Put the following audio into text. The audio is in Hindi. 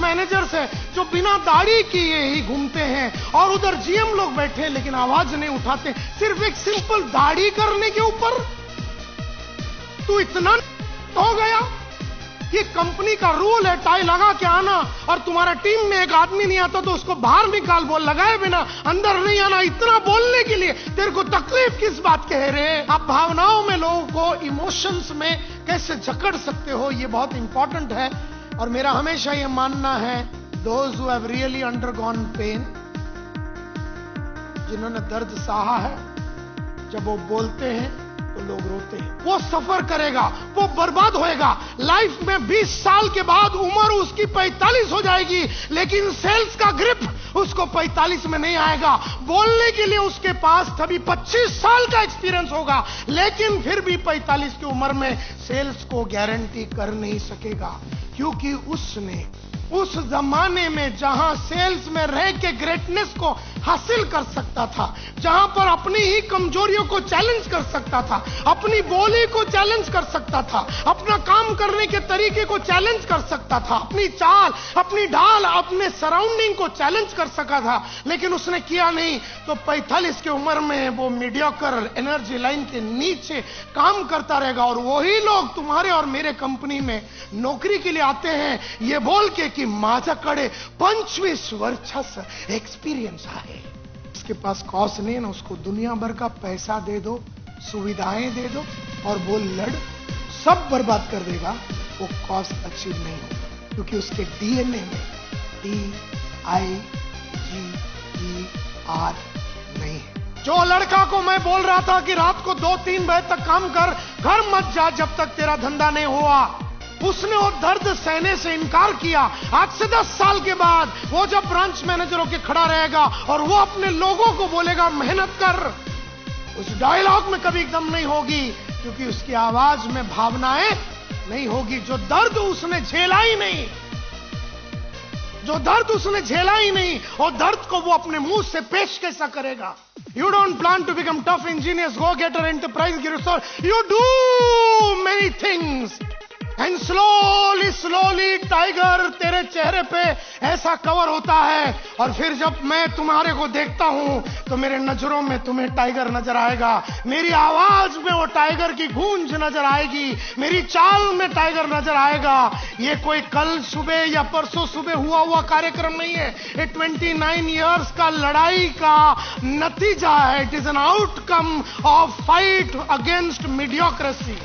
मैनेजर्स हैं जो बिना दाढ़ी किए ही घूमते हैं, और उधर जीएम लोग बैठे हैं लेकिन आवाज नहीं उठाते, सिर्फ एक सिंपल दाढ़ी करने के ऊपर तू इतना हो गया। ये कंपनी का रूल है, टाई लगा के आना, और तुम्हारा टीम में एक आदमी नहीं आता तो उसको बाहर निकाल, बोल लगाए बिना अंदर नहीं आना। इतना बोलने के लिए तेरे को तकलीफ किस बात कह रहे हैं? आप भावनाओं में लोगों को इमोशंस में कैसे जकड़ सकते हो, ये बहुत इंपॉर्टेंट है। और मेरा हमेशा ये मानना है, those who have really undergone pain, जिन्होंने दर्द सहा है, जब वो बोलते हैं तो लोग रोते हैं। वो सफर करेगा, वो बर्बाद होएगा। लाइफ में 20 साल के बाद उम्र उसकी 45 हो जाएगी, लेकिन सेल्स का ग्रिप उसको 45 में नहीं आएगा। बोलने के लिए उसके पास तभी 25 साल का एक्सपीरियंस होगा, लेकिन फिर भी 45 की उम्र में सेल्स को गारंटी कर नहीं सकेगा, क्योंकि उसने उस जमाने में जहां सेल्स में रह के ग्रेटनेस को हासिल कर सकता था, जहां पर अपनी ही कमजोरियों को चैलेंज कर सकता था, अपनी बोली को चैलेंज कर सकता था, अपना काम करने के तरीके को चैलेंज कर सकता था, अपनी चाल, अपनी ढाल, अपने सराउंडिंग को चैलेंज कर सका था, लेकिन उसने किया नहीं। तो 45 की उम्र में वो मीडियोकर एनर्जी लाइन के नीचे काम करता रहेगा, और वही लोग तुम्हारे और मेरे कंपनी में नौकरी के लिए आते हैं ये बोल के कि माझ्याकडे 25 वर्षाचा एक्सपीरियंस है। इसके पास कॉस्ट नहीं ना, उसको दुनिया भर का पैसा दे दो, सुविधाएं दे दो, और वो लड़ सब बर्बाद कर देगा, वो कॉस्ट अचीव नहीं होगा, क्योंकि उसके डीएनए में DIGER नहीं है। जो लड़का को मैं बोल रहा था कि रात को 2-3 बजे तक काम कर, घर मत जा जब तक तेरा धंधा नहीं हुआ, उसने वो दर्द सहने से इनकार किया। आज से 10 साल के बाद वो जब ब्रांच मैनेजर होकर खड़ा रहेगा और वो अपने लोगों को बोलेगा मेहनत कर, उस डायलॉग में कभी दम नहीं होगी, क्योंकि उसकी आवाज में भावनाएं नहीं होगी। जो दर्द उसने झेला ही नहीं, जो दर्द उसने झेला ही नहीं, और दर्द को वो अपने मुंह से पेश कैसा करेगा? You don't plan to become tough engineers, go-getter, enterprise, you do many things. And slowly tiger तेरे चेहरे पे ऐसा कवर होता है, और फिर जब मैं तुम्हारे को देखता हूं तो मेरे नजरों में तुम्हें टाइगर नजर आएगा, मेरी आवाज में वो टाइगर की गूंज नजर आएगी, मेरी चाल में टाइगर नजर आएगा। ये कोई कल सुबह या परसों सुबह हुआ कार्यक्रम नहीं है, ये 29 इयर्स का लड़ाई का नतीजा है। It is an outcome of fight against mediocrity.